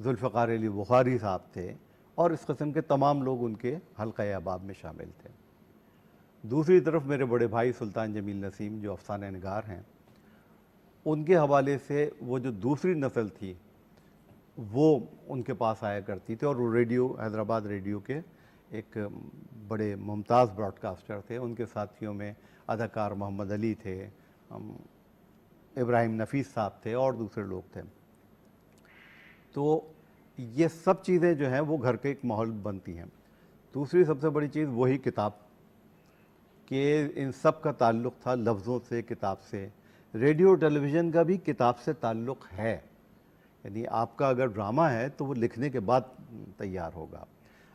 ذوالفقار علی بخاری صاحب تھے اور اس قسم کے تمام لوگ ان کے حلقہ احباب میں شامل تھے۔ دوسری طرف میرے بڑے بھائی سلطان جمیل نسیم جو افسانہ نگار ہیں، ان کے حوالے سے وہ جو دوسری نسل تھی وہ ان کے پاس آیا کرتی تھی، اور وہ ریڈیو حیدرآباد ریڈیو کے ایک بڑے ممتاز براڈ کاسٹر تھے۔ ان کے ساتھیوں میں اداکار محمد علی تھے، ابراہیم نفیس صاحب تھے اور دوسرے لوگ تھے۔ تو یہ سب چیزیں جو ہیں وہ گھر کے ایک ماحول بنتی ہیں۔ دوسری سب سے بڑی چیز وہی کتاب، کہ ان سب کا تعلق تھا لفظوں سے، کتاب سے۔ ریڈیو ٹیلی ویژن کا بھی کتاب سے تعلق ہے، یعنی آپ کا اگر ڈرامہ ہے تو وہ لکھنے کے بعد تیار ہوگا،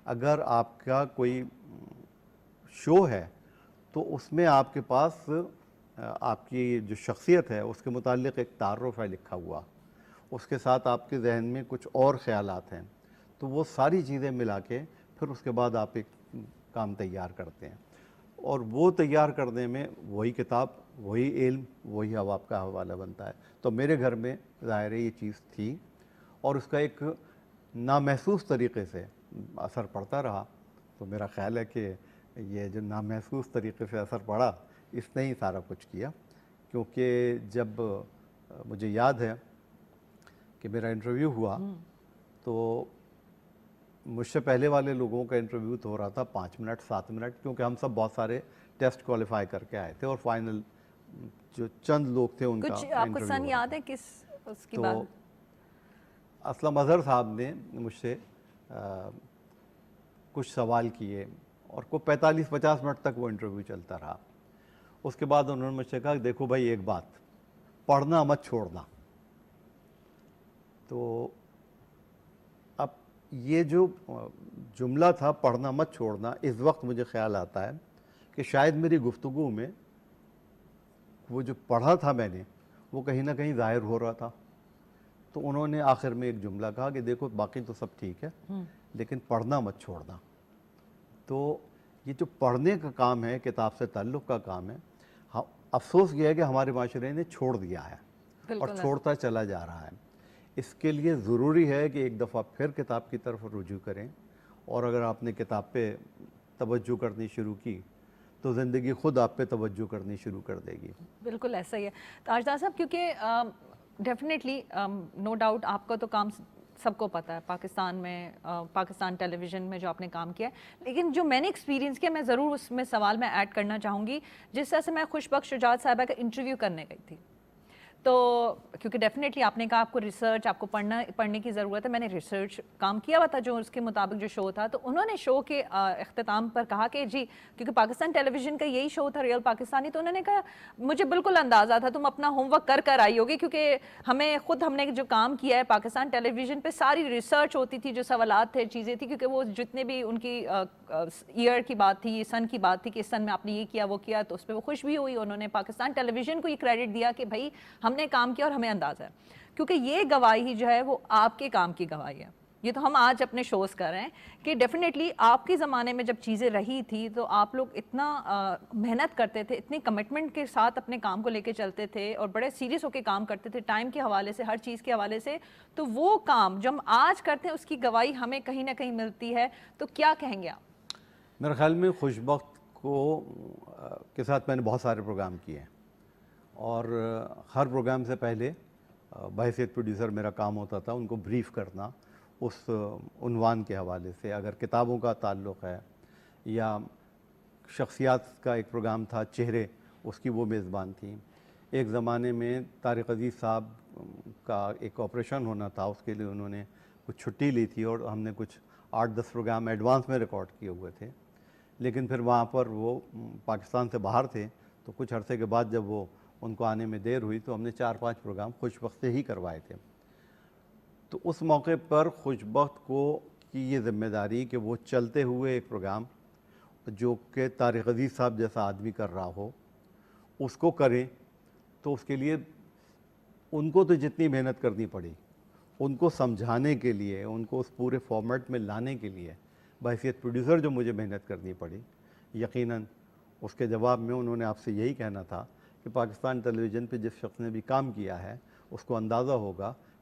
اگر آپ کا کوئی شو ہے تو اس میں آپ کے پاس آپ کی جو شخصیت ہے اس کے متعلق ایک تعارف ہے لکھا ہوا، اس کے ساتھ آپ کے ذہن میں کچھ اور خیالات ہیں، تو وہ ساری چیزیں ملا کے پھر اس کے بعد آپ ایک کام تیار کرتے ہیں، اور وہ تیار کرنے میں وہی کتاب، وہی علم، وہی اب آپ کا حوالہ بنتا ہے۔ تو میرے گھر میں ظاہر ہے یہ چیز تھی، اور اس کا ایک نامحسوس طریقے سے اثر پڑتا رہا۔ تو میرا خیال ہے کہ یہ جو نامحسوس طریقے سے اثر پڑا اس نے ہی سارا کچھ کیا، کیونکہ جب مجھے یاد ہے کہ میرا انٹرویو ہوا تو مجھ سے پہلے والے لوگوں کا انٹرویو تو ہو رہا تھا 5 منٹ 7 منٹ، کیونکہ ہم سب بہت سارے ٹیسٹ کوالیفائی کر کے آئے تھے، اور فائنل جو چند لوگ تھے ان کا کچھ آپ کو انٹرویو سن ہو رہا یاد تھا۔ ہے کس اس کی تو بات؟ اسلم اظہر صاحب نے مجھ سے کچھ سوال کیے، اور کو 45-50 منٹ تک وہ انٹرویو چلتا رہا۔ اس کے بعد انہوں نے مجھ سے کہا کہ دیکھو بھائی ایک بات، پڑھنا مت چھوڑنا۔ تو اب یہ جو جملہ تھا پڑھنا مت چھوڑنا، اس وقت مجھے خیال آتا ہے کہ شاید میری گفتگو میں وہ جو پڑھا تھا میں نے وہ کہیں نہ کہیں ظاہر ہو رہا تھا۔ تو انہوں نے آخر میں ایک جملہ کہا کہ دیکھو باقی تو سب ٹھیک ہے لیکن پڑھنا مت چھوڑنا۔ تو یہ جو پڑھنے کا کام ہے، کتاب سے تعلق کا کام ہے، افسوس یہ ہے کہ ہمارے معاشرے نے چھوڑ دیا ہے اور چھوڑتا چلا جا رہا ہے۔ اس کے لیے ضروری ہے کہ ایک دفعہ پھر کتاب کی طرف رجوع کریں، اور اگر آپ نے کتاب پہ توجہ کرنی شروع کی تو زندگی خود آپ پہ توجہ کرنی شروع کر دے گی۔ بالکل ایسا ہی ہے تاجدار صاحب، کیونکہ ڈیفینیٹلی نو ڈاؤٹ آپ کا تو کام سب کو پتہ ہے پاکستان میں، پاکستان ٹیلی ویژن میں جو آپ نے کام کیا ہے، لیکن جو میں نے ایکسپیرینس کیا میں ضرور اس میں سوال میں ایڈ کرنا چاہوں گی۔ جس طرح سے میں خوش بخش شجاعت صاحبہ کا انٹرویو کرنے گئی تھی، تو کیونکہ ڈیفینیٹلی آپ نے کہا آپ کو ریسرچ، آپ کو پڑھنے کی ضرورت ہے، میں نے ریسرچ کام کیا ہوا تھا جو اس کے مطابق جو شو تھا، تو انہوں نے شو کے اختتام پر کہا کہ جی، کیونکہ پاکستان ٹیلی ویژن کا یہی شو تھا ریئل پاکستانی، تو انہوں نے کہا مجھے بالکل اندازہ تھا تم اپنا ہوم ورک کر آئی ہوگی، کیونکہ ہم نے جو کام کیا ہے پاکستان ٹیلی ویژن پہ ساری ریسرچ ہوتی تھی، جو سوالات تھے، چیزیں تھی، کیونکہ وہ جتنے بھی ان کی ایئر کی بات تھی، سن کی بات تھی کہ اس سن میں آپ نے یہ کیا وہ کیا، تو اس پہ وہ خوش بھی ہوئی، انہوں نے پاکستان ٹیلی ویژن کو یہ کریڈٹ دیا کہ بھائی ہم نے کام کیا اور ہمیں اندازہ ہے، کیونکہ یہ گواہی جو ہے وہ آپ کے کام کی گواہی ہے۔ یہ تو ہم آج اپنے شوز کر رہے ہیں کہ ڈیفینیٹلی آپ کے زمانے میں جب چیزیں رہی تھی تو آپ لوگ اتنا محنت کرتے تھے، اتنی کمٹمنٹ کے ساتھ اپنے کام کو لے کے چلتے تھے اور بڑے سیریس ہو کے کام کرتے تھے، ٹائم کے حوالے سے، ہر چیز کے حوالے سے، تو وہ کام جو ہم آج کرتے ہیں اس کی گواہی ہمیں کہیں نہ کہیں ملتی ہے۔ تو کیا کہیں گے آپ؟ میرے خیال میں خوش بخت کے ساتھ میں نے بہت سارے پروگرام کیے ہیں، اور ہر پروگرام سے پہلے بحیثیت پروڈیوسر میرا کام ہوتا تھا ان کو بریف کرنا اس عنوان کے حوالے سے، اگر کتابوں کا تعلق ہے یا شخصیات کا ایک پروگرام تھا چہرے، اس کی وہ میزبان تھیں۔ ایک زمانے میں طارق عزیز صاحب کا ایک آپریشن ہونا تھا، اس کے لیے انہوں نے کچھ چھٹی لی تھی اور ہم نے کچھ 8-10 پروگرام ایڈوانس میں ریکارڈ کیے ہوئے تھے، لیکن پھر وہاں پر وہ پاکستان سے باہر تھے، تو کچھ عرصے کے بعد جب وہ ان کو آنے میں دیر ہوئی تو ہم نے 4-5 پروگرام خوش بخت سے ہی کروائے تھے۔ تو اس موقع پر خوش بخت کو کی یہ ذمہ داری کہ وہ چلتے ہوئے ایک پروگرام جو کہ طارق عزیز صاحب جیسا آدمی کر رہا ہو اس کو کریں، تو اس کے لیے ان کو تو جتنی محنت کرنی پڑی، ان کو سمجھانے کے لیے، ان کو اس پورے فارمیٹ میں لانے کے لیے بحیثیت پروڈیوسر جو مجھے محنت کرنی پڑی، یقیناً اس کے جواب میں انہوں نے آپ سے یہی کہنا تھا کہ پاکستان ٹیلی ویژن پہ جس شخص نے بھی کام کیا ہے اس کو اندازہ ہوگا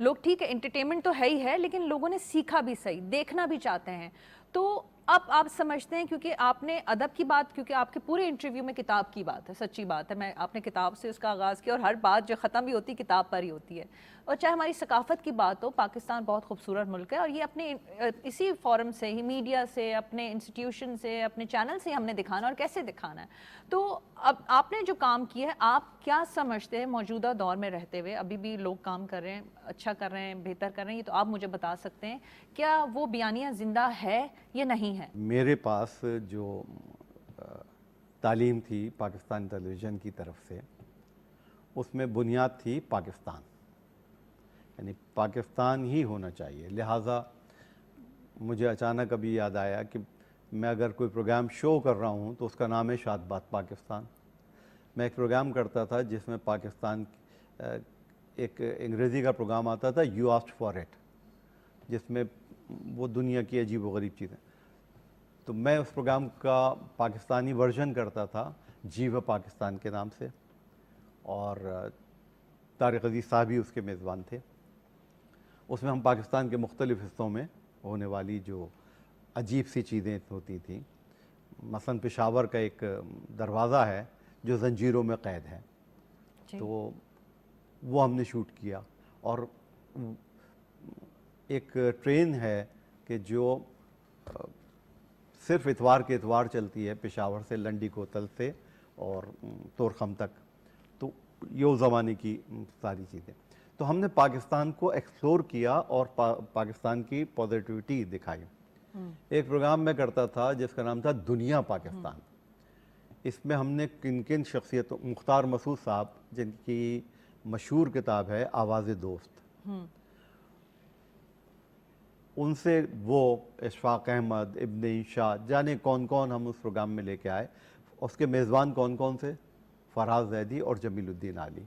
لوگ ٹھیک ہے انٹرٹینمنٹ تو ہے ہی ہے لیکن لوگوں نے سیکھا بھی صحیح، دیکھنا بھی چاہتے ہیں. تو اب آپ سمجھتے ہیں کیونکہ آپ نے ادب کی بات، کیونکہ آپ کے پورے انٹرویو میں کتاب کی بات ہے، سچی بات ہے، آپ نے کتاب سے اس کا آغاز کیا اور ہر بات جو ختم بھی ہوتی کتاب پر ہی ہوتی ہے. اور چاہے ہماری ثقافت کی بات ہو، پاکستان بہت خوبصورت ملک ہے اور یہ اپنے اسی فورم سے ہی، میڈیا سے، اپنے انسٹیٹیوشن سے، اپنے چینل سے ہم نے دکھانا اور کیسے دکھانا ہے. تو اب آپ نے جو کام کیا ہے، آپ کیا سمجھتے ہیں موجودہ دور میں رہتے ہوئے، ابھی بھی لوگ کام کر رہے ہیں، اچھا کر رہے ہیں، بہتر کر رہے ہیں، یہ تو آپ مجھے بتا سکتے ہیں، کیا وہ بیانیہ زندہ ہے یا نہیں ہے؟ میرے پاس جو تعلیم تھی پاکستان ٹیلی ویژن کی طرف سے، اس میں بنیاد تھی پاکستان، یعنی پاکستان ہی ہونا چاہیے. لہٰذا مجھے اچانک ابھی یاد آیا کہ میں اگر کوئی پروگرام شو کر رہا ہوں تو اس کا نام ہے شاد بات پاکستان. میں ایک پروگرام کرتا تھا جس میں پاکستان، ایک انگریزی کا پروگرام آتا تھا یو آسکڈ فار اٹ، جس میں وہ دنیا کی عجیب و غریب چیزیں. تو میں اس پروگرام کا پاکستانی ورژن کرتا تھا جیو پاکستان کے نام سے، اور طارق عزیز صاحب ہی اس کے میزبان تھے. اس میں ہم پاکستان کے مختلف حصوں میں ہونے والی جو عجیب سی چیزیں ہوتی تھیں، مثلا پشاور کا ایک دروازہ ہے جو زنجیروں میں قید ہے، تو وہ ہم نے شوٹ کیا. اور ایک ٹرین ہے کہ جو صرف اتوار کے اتوار چلتی ہے پشاور سے لنڈی کوتل سے اور تورخم تک. تو یہ اس زمانے کی ساری چیزیں. تو ہم نے پاکستان کو ایکسپلور کیا اور پاکستان کی پازیٹیوٹی دکھائی. ایک پروگرام میں کرتا تھا جس کا نام تھا دنیا پاکستان. اس میں ہم نے کن کن شخصیتوں، مختار مسعود صاحب جن کی مشہور کتاب ہے آواز دوست، ان سے وہ اشفاق احمد، ابن انشا، جانے کون کون ہم اس پروگرام میں لے کے آئے. اس کے میزبان کون کون سے؟ فراز زیدی اور جمیل الدین عالی.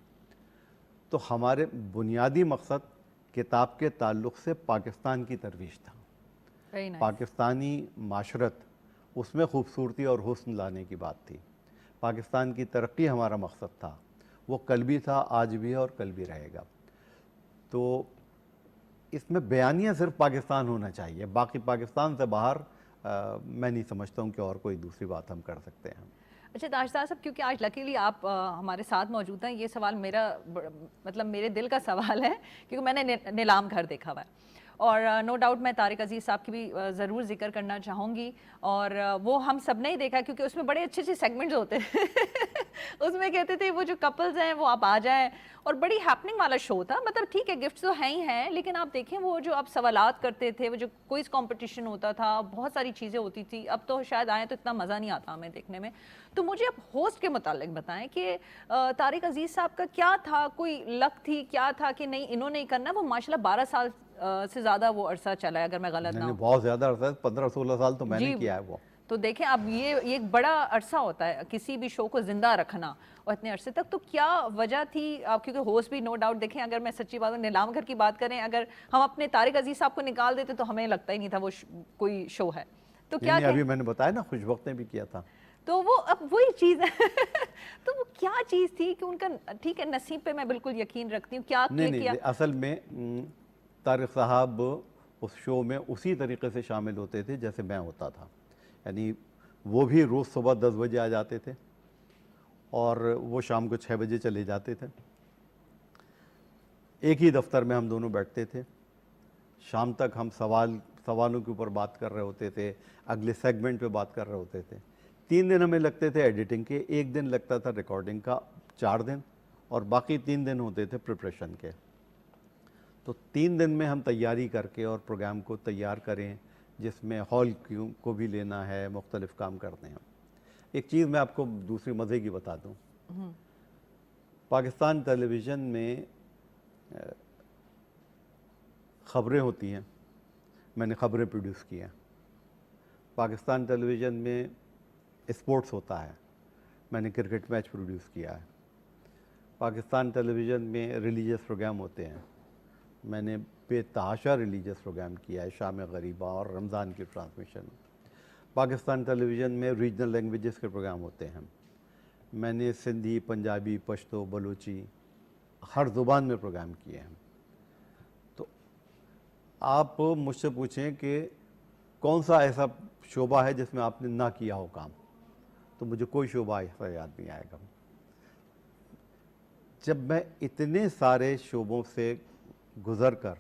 تو ہمارے بنیادی مقصد کتاب کے تعلق سے پاکستان کی ترویج تھا. پاکستانی معاشرت، اس میں خوبصورتی اور حسن لانے کی بات تھی. پاکستان کی ترقی ہمارا مقصد تھا. وہ کل بھی تھا، آج بھی ہے اور کل بھی رہے گا. تو اس میں بیانیہ صرف پاکستان ہونا چاہیے، باقی پاکستان سے باہر میں نہیں سمجھتا ہوں کہ اور کوئی دوسری بات ہم کر سکتے ہیں. اچھا تاجدار صاحب، کیونکہ آج لکیلی آپ ہمارے ساتھ موجود ہیں، یہ سوال میرا مطلب میرے دل کا سوال ہے کیونکہ میں نے نیلام گھر دیکھا ہوا ہے، اور نو ڈاؤٹ میں طارق عزیز صاحب کی بھی ضرور ذکر کرنا چاہوں گی. اور وہ ہم سب نے ہی دیکھا کیونکہ اس میں بڑے اچھے اچھے سیگمنٹس ہوتے ہیں. اس میں کہتے تھے وہ جو کپلز ہیں وہ آپ آ جائیں، اور بڑی ہیپننگ والا شو تھا. مطلب ٹھیک ہے گفٹس تو ہیں ہی ہیں، لیکن آپ دیکھیں وہ جو آپ سوالات کرتے تھے، وہ جو کوئز کمپٹیشن ہوتا تھا، بہت ساری چیزیں ہوتی تھی. اب تو شاید آئیں تو اتنا مزہ نہیں آتا ہمیں دیکھنے میں. تو مجھے اب ہوسٹ کے متعلق بتائیں کہ طارق عزیز صاحب کا کیا تھا، کوئی لک تھی، کیا تھا کہ نہیں انہوں نے کرنا؟ وہ ماشاءاللہ 12 سال سے زیادہ وہ عرصہ چلا ہے اگر میں غلط نہ ہوں. بہت زیادہ عرصہ، 15-16 سال تو میں نے کیا ہے وہ. تو دیکھیں اب یہ ایک بڑا عرصہ ہوتا ہے کسی بھی شو کو زندہ رکھنا اور اتنے عرصے تک. تو کیا وجہ تھی آپ؟ کیونکہ ہوسٹ بھی نو ڈاؤٹ دیکھیں، اگر میں سچی بات نیلام گھر کی بات کریں، اگر ہم اپنے طارق عزیز صاحب کو نکال دیتے تو ہمیں لگتا ہی نہیں تھا وہ کوئی شو ہے. تو کیا ابھی میں نے بتایا نا خوش وقت نے بھی کیا تھا. تو وہ اب وہی چیز ہے. تو وہ کیا چیز تھی کہ ان کا ٹھیک ہے نصیب پہ میں بالکل یقین رکھتی ہوں، کیا نہیں اصل میں طارق صاحب اس شو میں اسی طریقے سے شامل ہوتے تھے جیسے میں ہوتا تھا. یعنی وہ بھی روز صبح 10 بجے آ جاتے تھے اور وہ شام کو 6 بجے چلے جاتے تھے. ایک ہی دفتر میں ہم دونوں بیٹھتے تھے. شام تک ہم سوالوں کے اوپر بات کر رہے ہوتے تھے، اگلے سیگمنٹ پہ بات کر رہے ہوتے تھے. 3 دن ہمیں لگتے تھے ایڈیٹنگ کے، 1 دن لگتا تھا ریکارڈنگ کا، 4 دن، اور باقی 3 دن ہوتے تھے پریپریشن کے. تو 3 دن میں ہم تیاری کر کے اور پروگرام کو تیار کریں جس میں ہال کو بھی لینا ہے، مختلف کام کرتے ہیں. ایک چیز میں آپ کو دوسری مزے کی بتا دوں. پاکستان ٹیلی ویژن میں خبریں ہوتی ہیں، میں نے خبریں پروڈیوس کی ہیں. پاکستان ٹیلی ویژن میں اسپورٹس ہوتا ہے، میں نے کرکٹ میچ پروڈیوس کیا ہے. پاکستان ٹیلی ویژن میں ریلیجیس پروگرام ہوتے ہیں، میں نے بے تحاشا ریلیجیس پروگرام کیا ہے، شام غریبہ اور رمضان کی ٹرانسمیشن. پاکستان ٹیلی ویژن میں ریجنل لینگویجز کے پروگرام ہوتے ہیں، میں نے سندھی، پنجابی، پشتو، بلوچی ہر زبان میں پروگرام کیے ہیں. آپ مجھ سے پوچھیں کہ کون سا ایسا شعبہ ہے جس میں آپ نے نہ کیا ہو کام، تو مجھے کوئی شعبہ ایسا یاد نہیں آئے گا۔ جب میں اتنے سارے شعبوں سے گزر کر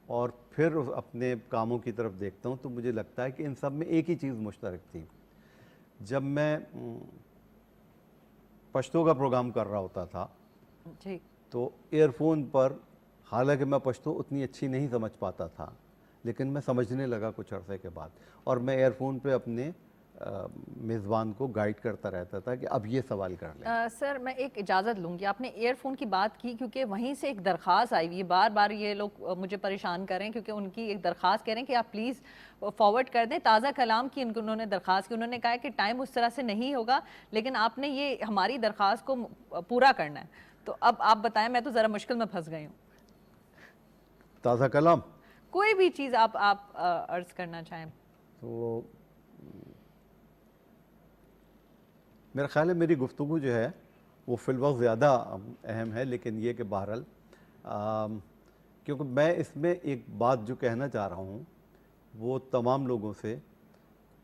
اور پھر اپنے کاموں کی طرف دیکھتا ہوں تو مجھے لگتا ہے کہ ان سب میں ایک ہی چیز مشترک تھی۔ جب میں پشتو کا پروگرام کر رہا ہوتا تھا جی تو ایئر فون پر، حالانکہ میں پشتو اتنی اچھی نہیں سمجھ پاتا تھا لیکن میں سمجھنے لگا کچھ عرصے کے بعد، اور میں ایئر فون پہ اپنے میزبان کو گائیڈ کرتا رہتا تھا کہ اب یہ سوال کر لیں۔ سر میں ایک اجازت لوں گی، آپ نے ایئر فون کی بات کی کیونکہ وہیں سے ایک درخواست آئی ہوئی ہے، بار بار یہ لوگ مجھے پریشان کریں کیونکہ ان کی ایک درخواست کہہ رہے ہیں کہ آپ پلیز فارورڈ کر دیں۔ تازہ کلام کی انہوں نے درخواست کی، انہوں نے کہا کہ ٹائم اس طرح سے نہیں ہوگا لیکن آپ نے یہ ہماری درخواست کو پورا کرنا ہے، تو اب آپ بتائیں، میں تو ذرا مشکل میں پھنس گئی ہوں۔ تازہ کلام کوئی بھی چیز آپ عرض کرنا چاہیں۔ تو میرا خیال ہے میری گفتگو جو ہے وہ فی الوقت زیادہ اہم ہے، لیکن یہ کہ بہرحال کیونکہ میں اس میں ایک بات جو کہنا چاہ رہا ہوں وہ تمام لوگوں سے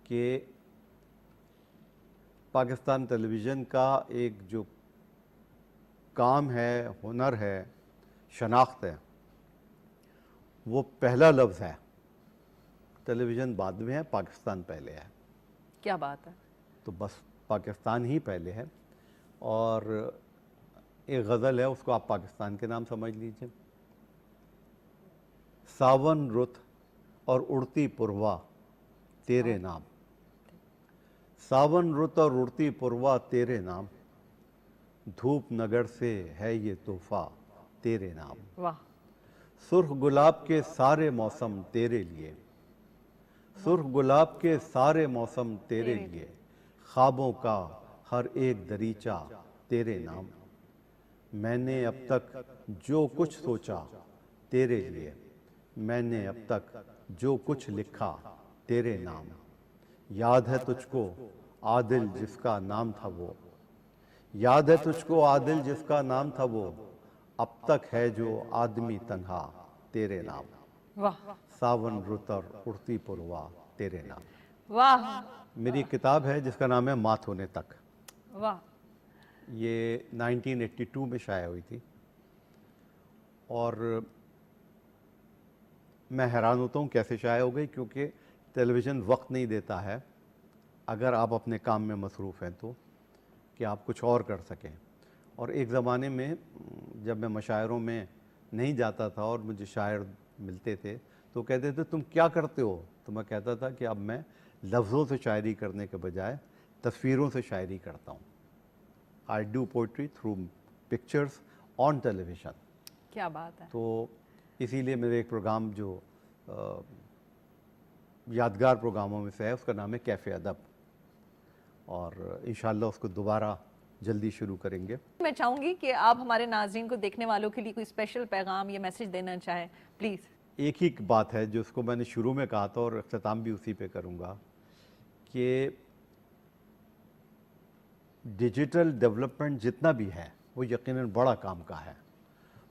کہ پاکستان ٹیلی ویژن کا ایک جو کام ہے، ہنر ہے، شناخت ہے، وہ پہلا لفظ ہے۔ ٹیلی ویژن بعد میں ہے، پاکستان پہلے ہے۔ کیا بات ہے۔ تو بس پاکستان ہی پہلے ہے، اور ایک غزل ہے، اس کو آپ پاکستان کے نام سمجھ لیجئے۔ ساون رت اور اڑتی پروا تیرے نام، ساون رت اور اڑتی پروا تیرے نام، دھوپ نگر سے ہے یہ تحفہ تیرے نام، واہ، سرخ گلاب کے سارے موسم تیرے لیے، سرخ گلاب کے سارے موسم تیرے لیے، خوابوں کا ہر ایک دریچہ تیرے نام، میں نے اب تک جو کچھ سوچا تیرے لیے، میں نے اب تک جو کچھ لکھا تیرے نام، یاد ہے تجھ کو عادل جس کا نام تھا وہ، یاد ہے تجھ کو عادل جس کا نام تھا وہ، اب تک ہے جو آدمی تنہا تیرے نام، واہ ساون رت اور اڑتی پروا تیرے نام۔ واہ میری کتاب ہے جس کا نام ہے مات ہونے تک، واہ، یہ 1982 میں شائع ہوئی تھی، اور میں حیران ہوتا ہوں کیسے شائع ہو گئی، کیونکہ ٹیلی ویژن وقت نہیں دیتا ہے اگر آپ اپنے کام میں مصروف ہیں تو، کہ آپ کچھ اور کر سکیں۔ اور ایک زمانے میں جب میں مشاعروں میں نہیں جاتا تھا اور مجھے شاعر ملتے تھے تو کہتے تھے تم کیا کرتے ہو، تو میں کہتا تھا کہ اب میں لفظوں سے شاعری کرنے کے بجائے تصویروں سے شاعری کرتا ہوں۔ I do poetry through pictures on television۔ کیا بات ہے۔ تو اسی لیے میرے ایک پروگرام جو یادگار پروگراموں میں سے ہے اس کا نام ہے کیف ادب، اور انشاءاللہ اس کو دوبارہ جلدی شروع کریں گے۔ میں چاہوں گی کہ آپ ہمارے ناظرین کو، دیکھنے والوں کے لیے کوئی اسپیشل پیغام یا میسج دینا چاہیں، پلیز۔ ایک ہی بات ہے جو اس کو میں نے شروع میں کہا تھا اور اختتام بھی اسی پہ کروں گا، کہ ڈیجیٹل ڈیولپمنٹ جتنا بھی ہے وہ یقیناً بڑا کام کا ہے،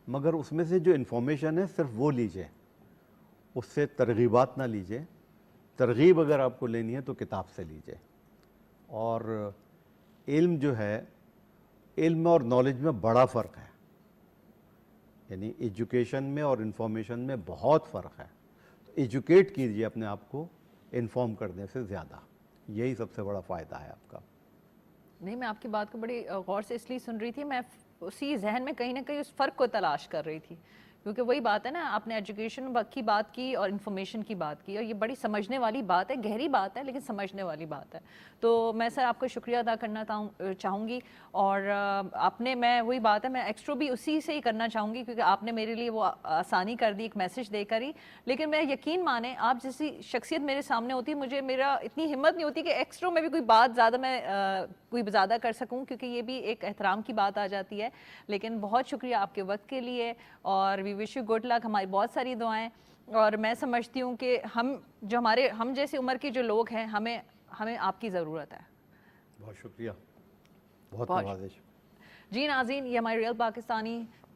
مگر اس میں سے جو انفارمیشن ہے صرف وہ لیجئے، اس سے ترغیبات نہ لیجئے۔ ترغیب اگر آپ کو لینی ہے تو کتاب سے لیجئے، اور علم جو ہے، علم اور نالج میں بڑا فرق ہے، یعنی ایجوکیشن میں اور انفارمیشن میں بہت فرق ہے۔ تو ایجوکیٹ کیجئے اپنے آپ کو انفارم کرنے سے زیادہ، یہی سب سے بڑا فائدہ ہے آپ کا۔ نہیں، میں آپ کی بات کو بڑی غور سے اس لیے سن رہی تھی، میں اسی ذہن میں کہیں نہ کہیں اس فرق کو تلاش کر رہی تھی، کیونکہ وہی بات ہے نا، آپ نے ایجوکیشن کی بات کی اور انفارمیشن کی بات کی، اور یہ بڑی سمجھنے والی بات ہے، گہری بات ہے لیکن سمجھنے والی بات ہے۔ تو میں سر آپ کو شکریہ ادا کرنا چاہوں گی، اور آپ نے، میں وہی بات ہے، میں ایکسٹرا بھی اسی سے ہی کرنا چاہوں گی کیونکہ آپ نے میرے لیے وہ آسانی کر دی ایک میسج دے کر ہی، لیکن میں یقین مانیں آپ جیسی شخصیت میرے سامنے ہوتی، میرا اتنی ہمت نہیں ہوتی کہ ایکسٹرا میں بھی کوئی بات زیادہ کوئی زیادہ کر سکوں، کیونکہ یہ بھی ایک احترام کی بات آ جاتی ہے۔ لیکن بہت شکریہ آپ کے وقت کے لیے، اور وی وش یو گڈ لک، ہماری بہت ساری دعائیں، اور میں سمجھتی ہوں کہ ہم جیسے عمر کے جو لوگ ہیں، ہمیں آپ کی ضرورت ہے۔ بہت شکریہ، بہت نوازش۔ جی ناظرین، یہ ہماری ریئل پاکستانی